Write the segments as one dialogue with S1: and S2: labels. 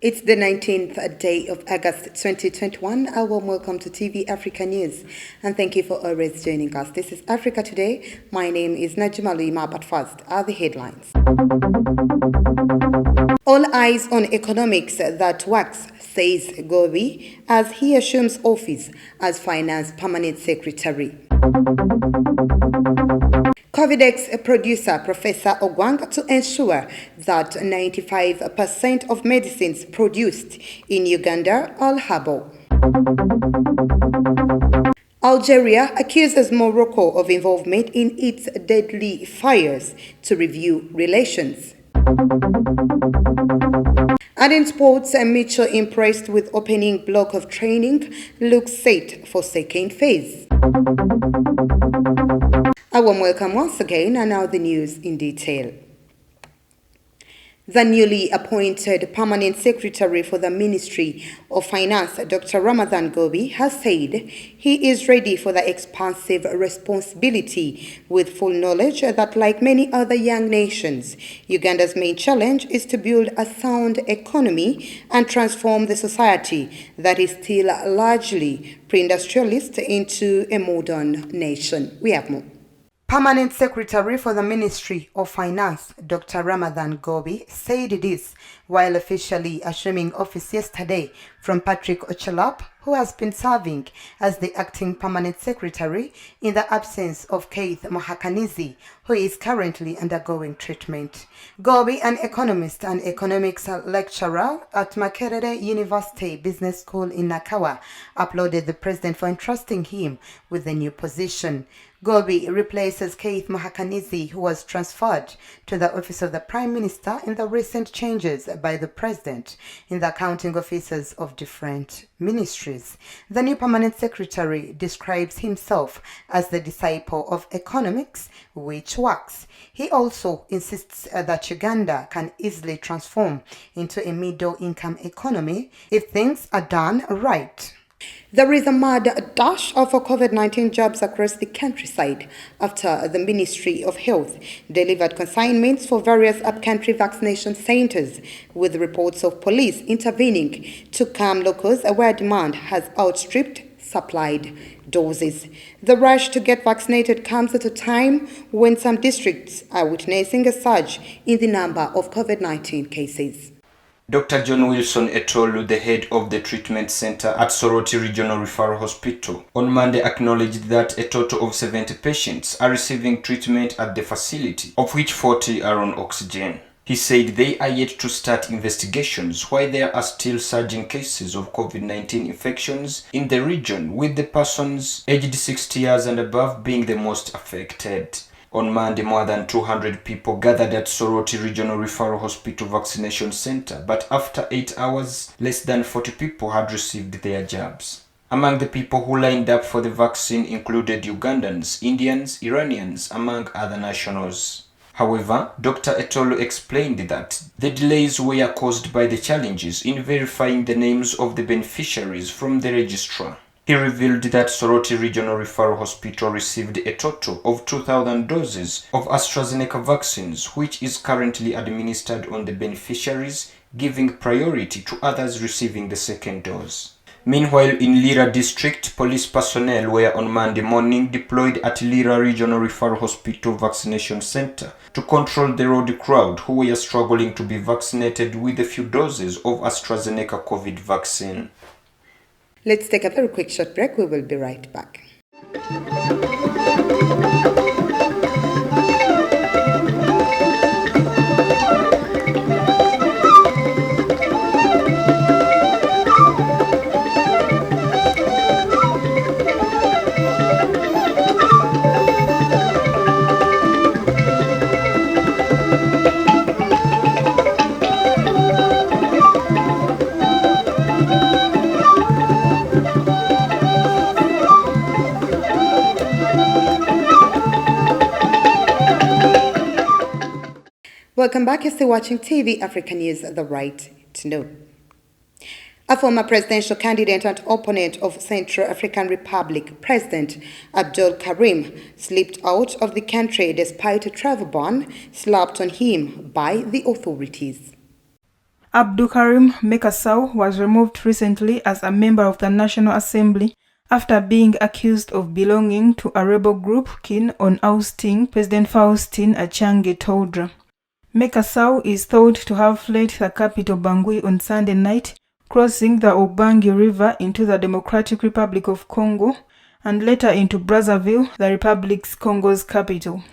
S1: It's the 19th day of August 2021. A warm welcome to TV Africa News and thank you for always joining us. This is Africa Today. My name is Najima Luima, but first are the headlines. All eyes on economics that works, says Gobi as he assumes office as Finance Permanent Secretary. Covidex producer Professor Ogwang to ensure that 95% of medicines produced in Uganda are herbal. Algeria accuses Morocco of involvement in its deadly fires to review relations. And in sports, Mitchell impressed with opening block of training, looks set for second phase. A warm welcome once again, and now the news in detail. The newly appointed Permanent Secretary for the Ministry of Finance, Dr. Ramadan Gobi, has said he is ready for the expansive responsibility with full knowledge that, like many other young nations, Uganda's main challenge is to build a sound economy and transform the society that is still largely pre-industrialist into a modern nation. We have more. Permanent Secretary for the Ministry of Finance, Dr. Ramadan Gobi, said this while officially assuming office yesterday from Patrick Ochelap, who has been serving as the acting Permanent Secretary in the absence of Keith Mohakanizi, who is currently undergoing treatment. Gobi, an economist and economics lecturer at Makerere University Business School in Nakawa, applauded the president for entrusting him with the new position. Gobi replaces Keith Mohakanizi, who was transferred to the office of the Prime Minister in the recent changes by the President in the accounting officers of different ministries. The new Permanent Secretary describes himself as the disciple of economics, which works. He also insists that Uganda can easily transform into a middle-income economy if things are done right. There is a mad dash of COVID-19 jobs across the countryside after the Ministry of Health delivered consignments for various up-country vaccination centers, with reports of police intervening to calm locals where demand has outstripped supplied doses. The rush to get vaccinated comes at a time when some districts are witnessing a surge in the number of COVID-19 cases.
S2: Dr. John Wilson Etolu, the head of the treatment center at Soroti Regional Referral Hospital, on Monday acknowledged that a total of 70 patients are receiving treatment at the facility, of which 40 are on oxygen. He said they are yet to start investigations while there are still surging cases of COVID-19 infections in the region, with the persons aged 60 years and above being the most affected. On Monday, more than 200 people gathered at Soroti Regional Referral Hospital Vaccination Center, but after 8 hours, less than 40 people had received their jabs. Among the people who lined up for the vaccine included Ugandans, Indians, Iranians, among other nationals. However, Dr. Etolu explained that the delays were caused by the challenges in verifying the names of the beneficiaries from the registrar. He revealed that Soroti Regional Referral Hospital received a total of 2,000 doses of AstraZeneca vaccines, which is currently administered on the beneficiaries, giving priority to others receiving the second dose. Meanwhile, in Lira District, police personnel were on Monday morning deployed at Lira Regional Referral Hospital Vaccination Center to control the road crowd who were struggling to be vaccinated with a few doses of AstraZeneca COVID vaccine.
S1: Let's take a very quick short break. We will be right back. Welcome back. You're still watching TV Africa News, the right to know. A former presidential candidate and opponent of Central African Republic, President Abdul Karim, slipped out of the country despite a travel ban slapped on him by the authorities.
S3: Abdukarim Mekasau was removed recently as a member of the National Assembly after being accused of belonging to a rebel group keen on ousting President Faustin Archange Touadera. Mekasau is thought to have fled the capital Bangui on Sunday night, crossing the Ubangi River into the Democratic Republic of Congo and later into Brazzaville, the Republic's Congo's capital.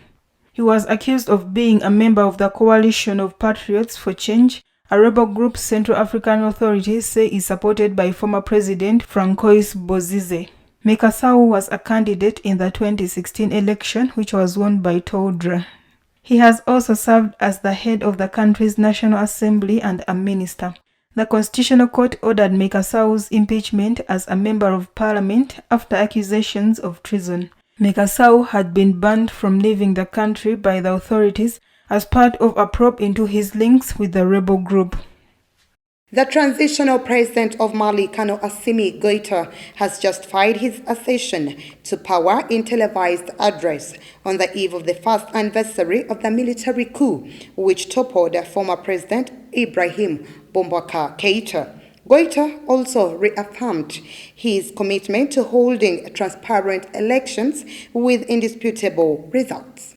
S3: He was accused of being a member of the Coalition of Patriots for Change, a rebel group Central African authorities say is supported by former President Francois Bozize. Mekasau was a candidate in the 2016 election, which was won by Touadera. He has also served as the head of the country's National Assembly and a minister. The Constitutional Court ordered Mekasau's impeachment as a member of parliament after accusations of treason. Mekasau had been banned from leaving the country by the authorities as part of a probe into his links with the rebel group.
S1: The transitional president of Mali, Kano Assimi Goita, has justified his accession to power in televised address on the eve of the first anniversary of the military coup, which toppled former President Ibrahim Boubacar Keïta. Goita also reaffirmed his commitment to holding transparent elections with indisputable results.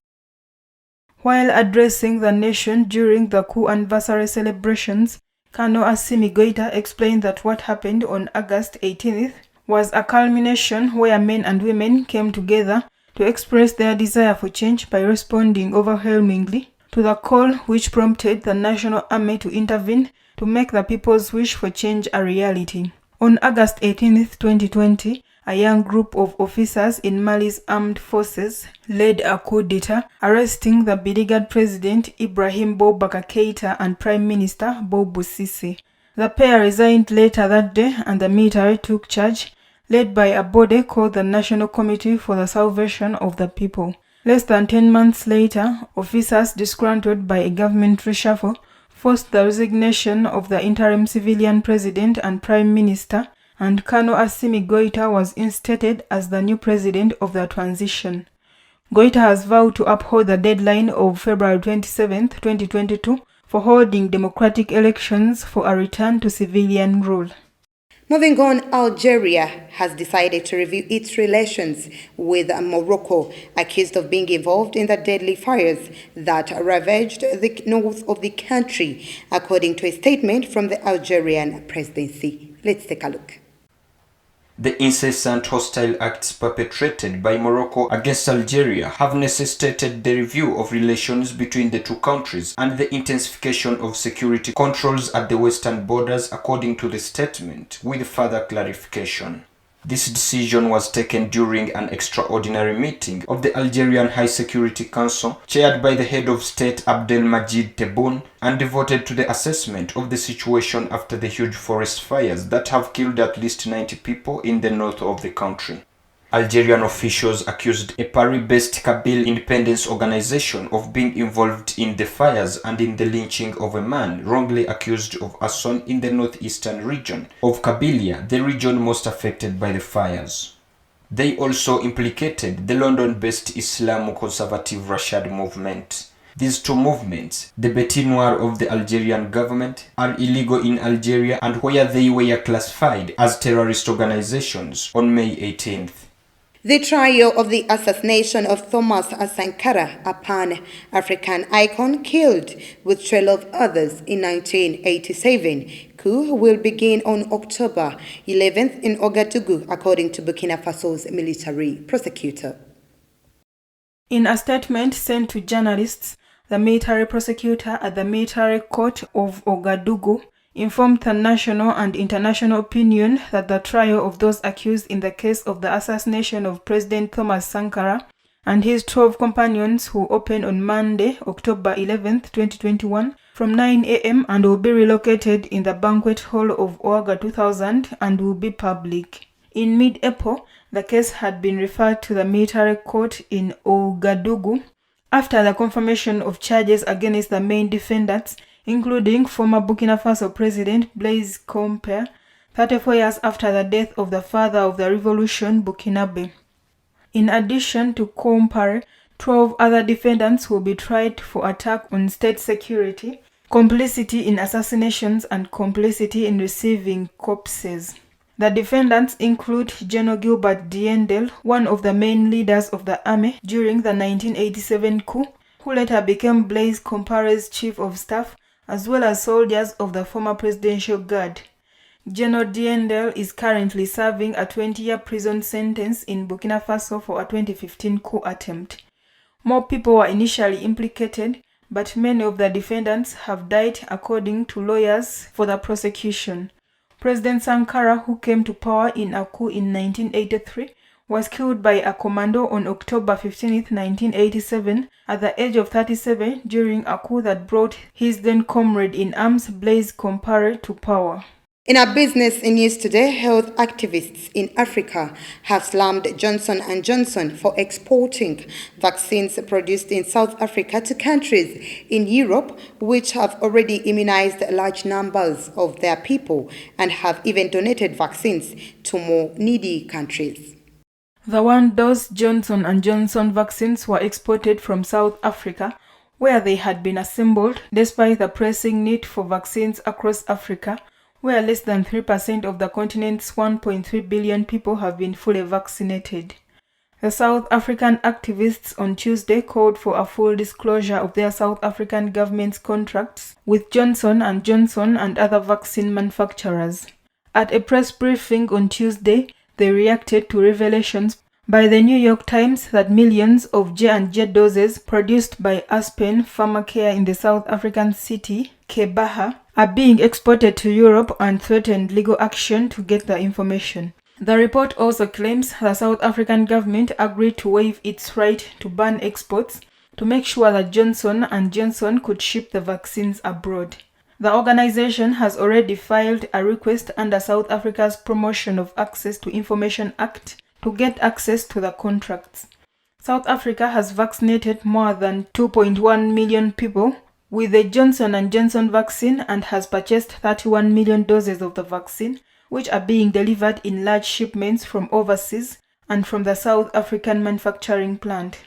S3: While addressing the nation during the coup anniversary celebrations, Kano Assimi Goita explained that what happened on August 18th was a culmination where men and women came together to express their desire for change by responding overwhelmingly to the call, which prompted the National Army to intervene to make the people's wish for change a reality. On August 18, 2020, a young group of officers in Mali's armed forces led a coup d'etat, arresting the beleaguered President Ibrahim Boubacar Keïta and Prime Minister Boubou Cissé. The pair resigned later that day and the military took charge, led by a body called the National Committee for the Salvation of the People. Less than 10 months later, officers disgruntled by a government reshuffle forced the resignation of the interim civilian president and prime minister, and Kano Assimi Goita was instated as the new president of the transition. Goita has vowed to uphold the deadline of February 27, 2022 for holding democratic elections for a return to civilian rule.
S1: Moving on, Algeria has decided to review its relations with Morocco, accused of being involved in the deadly fires that ravaged the north of the country, according to a statement from the Algerian presidency. Let's take a look.
S2: The incessant hostile acts perpetrated by Morocco against Algeria have necessitated the review of relations between the two countries and the intensification of security controls at the western borders, according to the statement, with further clarification. This decision was taken during an extraordinary meeting of the Algerian High Security Council, chaired by the head of state Abdelmadjid Tebboune, and devoted to the assessment of the situation after the huge forest fires that have killed at least 90 people in the north of the country. Algerian officials accused a Paris-based Kabyle independence organization of being involved in the fires and in the lynching of a man wrongly accused of arson in the northeastern region of Kabylia, the region most affected by the fires. They also implicated the London-based Islamo-conservative Rashad movement. These two movements, the Bête Noire of the Algerian government, are illegal in Algeria and where they were classified as terrorist organizations on May 18th.
S1: The trial of the assassination of Thomas Sankara, a Pan-African icon killed with 12 others in 1987, coup will begin on October 11th in Ouagadougou, according to Burkina Faso's military prosecutor.
S3: In a statement sent to journalists, the military prosecutor at the military court of Ouagadougou informed the national and international opinion that the trial of those accused in the case of the assassination of President Thomas Sankara and his 12 companions who opened on Monday, October 11, 2021, from 9 a.m. and will be relocated in the banquet hall of Ouaga 2000 and will be public. In mid-April, the case had been referred to the military court in Ouagadougou after the confirmation of charges against the main defendants, including former Burkina Faso President Blaise Compaoré, 34 years after the death of the father of the revolution, Burkinabe. In addition to Compaoré, 12 other defendants will be tried for attack on state security, complicity in assassinations, and complicity in receiving corpses. The defendants include General Gilbert Diendere, one of the main leaders of the army during the 1987 coup, who later became Blaise Compaoré's chief of staff, as well as soldiers of the former presidential guard. General Diendere is currently serving a 20-year prison sentence in Burkina Faso for a 2015 coup attempt. More people were initially implicated, but many of the defendants have died, according to lawyers for the prosecution. President Sankara, who came to power in a coup in 1983, was killed by a commando on October 15, 1987, at the age of 37 during a coup that brought his then comrade in arms Blaise Compaoré to power.
S1: In our business news today, health activists in Africa have slammed Johnson & Johnson for exporting vaccines produced in South Africa to countries in Europe which have already immunized large numbers of their people and have even donated vaccines to more needy countries.
S3: The one-dose Johnson & Johnson vaccines were exported from South Africa, where they had been assembled despite the pressing need for vaccines across Africa, where less than 3% of the continent's 1.3 billion people have been fully vaccinated. The South African activists on Tuesday called for a full disclosure of their South African government's contracts with Johnson & Johnson and other vaccine manufacturers. At a press briefing on Tuesday, they reacted to revelations by the New York Times that millions of J&J doses produced by Aspen Pharmacare in the South African city, Kebaha, are being exported to Europe and threatened legal action to get the information. The report also claims the South African government agreed to waive its right to ban exports to make sure that Johnson & Johnson could ship the vaccines abroad. The organization has already filed a request under South Africa's Promotion of Access to Information Act to get access to the contracts. South Africa has vaccinated more than 2.1 million people with the Johnson & Johnson vaccine and has purchased 31 million doses of the vaccine, which are being delivered in large shipments from overseas and from the South African manufacturing plant.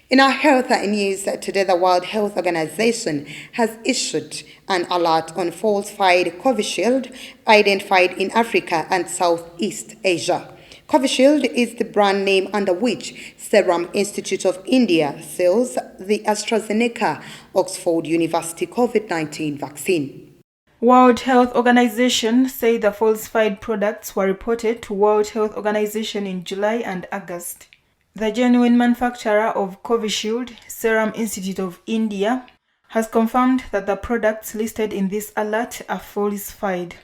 S1: In our health news today, the World Health Organization has issued an alert on falsified Covishield identified in Africa and Southeast Asia. Covishield is the brand name under which Serum Institute of India sells the AstraZeneca Oxford University COVID-19 vaccine.
S3: World Health Organization say the falsified products were reported to World Health Organization in July and August. The genuine manufacturer of Covishield, Serum Institute of India, has confirmed that the products listed in this alert are falsified.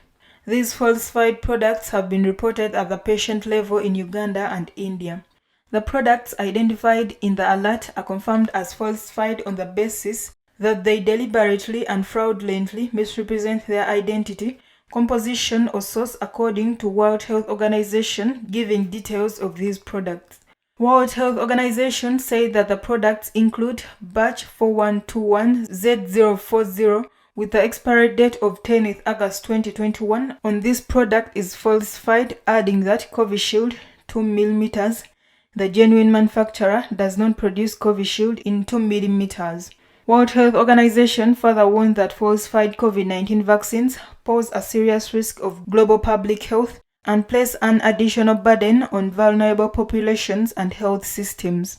S3: These falsified products have been reported at the patient level in Uganda and India. The products identified in the alert are confirmed as falsified on the basis that they deliberately and fraudulently misrepresent their identity, composition, or source, according to World Health Organization, giving details of these products. World Health Organization said that the products include batch 4121Z040 with the expiry date of 10th August 2021 on this product is falsified, adding that Covishield 2mm, the genuine manufacturer, does not produce Covishield in 2mm. World Health Organization further warned that falsified COVID-19 vaccines pose a serious risk of global public health and place an additional burden on vulnerable populations and health systems.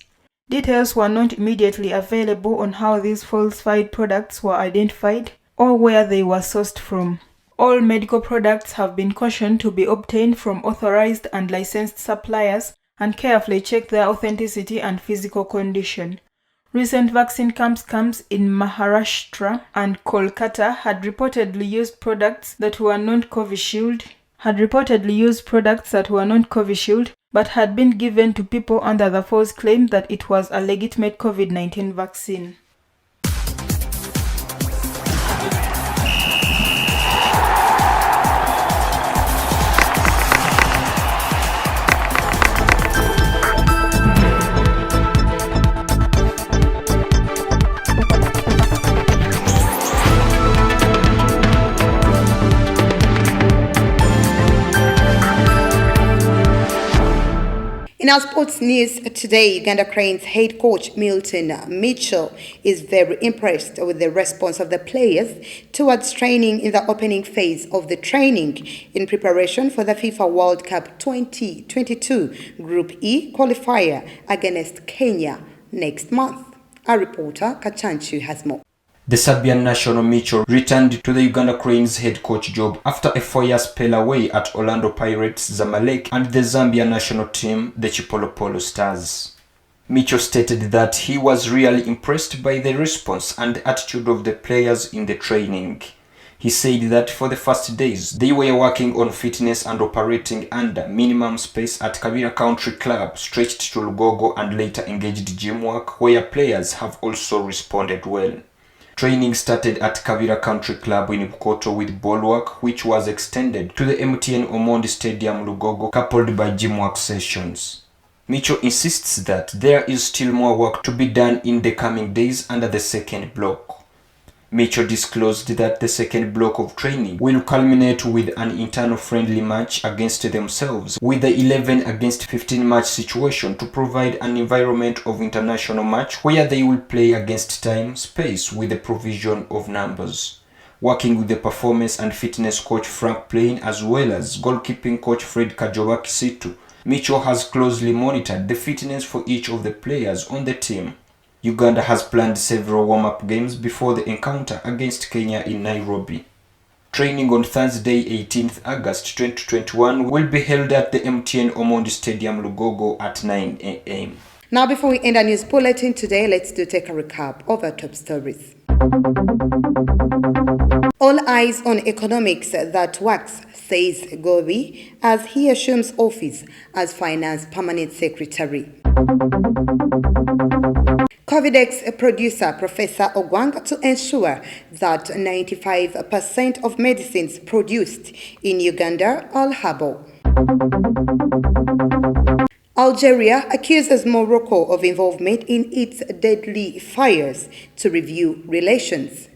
S3: Details were not immediately available on how these falsified products were identified or where they were sourced from. All medical products have been cautioned to be obtained from authorized and licensed suppliers and carefully check their authenticity and physical condition. Recent vaccine camps in Maharashtra and Kolkata had reportedly used products that were not Covishield, but had been given to people under the false claim that it was a legitimate COVID-19 vaccine.
S1: In our sports news today, Uganda Cranes head coach Milton Mitchell is very impressed with the response of the players towards training in the opening phase of the training in preparation for the FIFA World Cup 2022 Group E qualifier against Kenya next month. Our reporter Kachanchu has more.
S2: The Serbian national Mitchell returned to the Uganda Cranes head coach job after a 4-year spell away at Orlando Pirates, Zamalek, and the Zambia national team, the Chipolopolo Stars. Mitchell stated that he was really impressed by the response and the attitude of the players in the training. He said that for the first days, they were working on fitness and operating under minimum space at Kavira Country Club, stretched to Lugogo, and later engaged gym work, where players have also responded well. Training started at Kavira Country Club in Bukoto with ball work, which was extended to the MTN Omondi Stadium Lugogo, coupled by gym work sessions. Mitchell insists that there is still more work to be done in the coming days under the second block. Mitchell disclosed that the second block of training will culminate with an internal friendly match against themselves, with the 11 against 15 match situation to provide an environment of international match where they will play against time, space, with the provision of numbers. Working with the performance and fitness coach Frank Plain as well as goalkeeping coach Fred Kajoba Kisitu, Mitchell has closely monitored the fitness for each of the players on the team. Uganda has planned several warm-up games before the encounter against Kenya in Nairobi. Training on Thursday, 18th August 2021 will be held at the MTN Omondi Stadium Lugogo at 9 a.m.
S1: Now, before we end our news bulletin today, let's take a recap of our top stories. All eyes on economics that works, says Gobi as he assumes office as Finance Permanent Secretary. Covidex producer Professor Ogwang to ensure that 95% of medicines produced in Uganda are herbal. Algeria accuses Morocco of involvement in its deadly fires to review relations.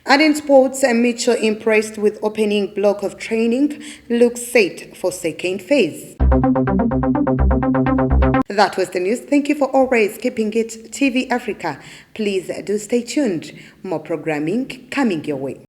S1: And in sports, Mitchell impressed with opening block of training, looks set for second phase. That was the news. Thank you for always keeping it TV Africa. Please do stay tuned. More programming coming your way.